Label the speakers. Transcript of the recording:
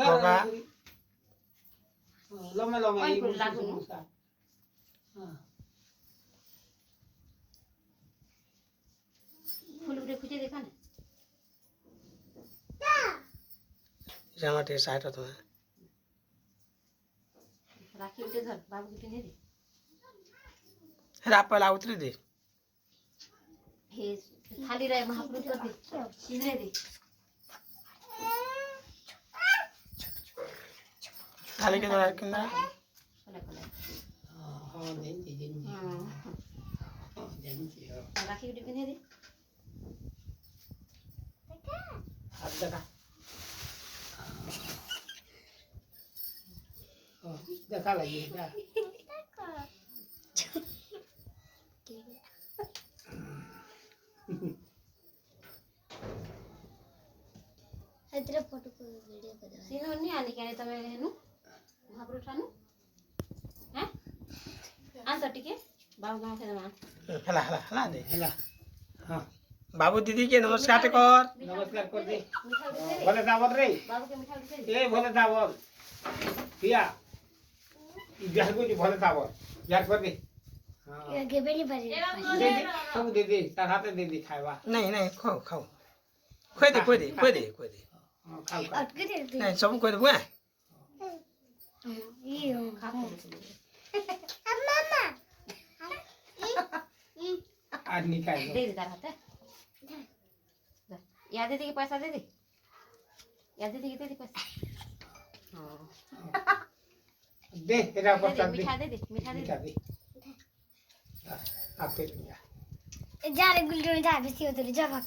Speaker 1: बाबा
Speaker 2: लम्बा लम्बा
Speaker 3: ओइ,
Speaker 2: ये
Speaker 3: कुल लागू नु।
Speaker 2: उसका हाँ
Speaker 3: फूल उठे खुजे देखा ना
Speaker 1: जामाटे साइड तो है
Speaker 3: राखी उठे धर बाबू के पिने दे
Speaker 1: रापला उतरी दे
Speaker 3: हे थाली रहे महापुरुष कर दे पिने दे
Speaker 1: थाली के द्वारा किंदा
Speaker 3: कोले कोले
Speaker 2: हाँ देंगे देंगे
Speaker 3: राखी उठे पिने दे
Speaker 2: हाथ देखा देखा लगी क्या
Speaker 4: तेरा फोटो को वीडियो कर दो
Speaker 3: सीनो नहीं आने क्या तमे हेनु महापुरुष आनु हैं आन तो टिके बाबू गांव के दमा
Speaker 1: हला हला हला दे
Speaker 2: हेला हाँ
Speaker 1: बाबू दीदी के नमस्कार कर
Speaker 2: नमस्कार कर दे
Speaker 3: मिठाई दे दे
Speaker 2: भले दावत रे
Speaker 3: बाबू के मिठाई दे दे
Speaker 2: ए भले दावत पिया इधर को जी भले दावत यार कर दे हाँ
Speaker 4: ये गेबे नहीं पारे
Speaker 2: दे दे सब दे दे तार हाथे दे दे खाएगा
Speaker 1: नहीं नहीं खाओ खाओ खोई दे खोई दे खोई दे खोई दे
Speaker 2: हाँ खाओ खाओ
Speaker 4: अटके दे
Speaker 1: नहीं सब खोई दे बुआ
Speaker 4: ये
Speaker 3: खा के
Speaker 4: मम्मा
Speaker 2: आज नहीं
Speaker 3: दे
Speaker 2: खाएगा
Speaker 3: दे तार हाथे याद दे के पैसा दे दे याद दे दे पैसा हां
Speaker 2: दे तेरा
Speaker 3: दे
Speaker 2: पर
Speaker 3: दे
Speaker 2: दे
Speaker 3: मिठा दे दे मिठा दे
Speaker 2: मिठा
Speaker 3: दे
Speaker 2: दे आप फिर
Speaker 4: जा रे गुल्लू जा बेसी हो तो जा भाग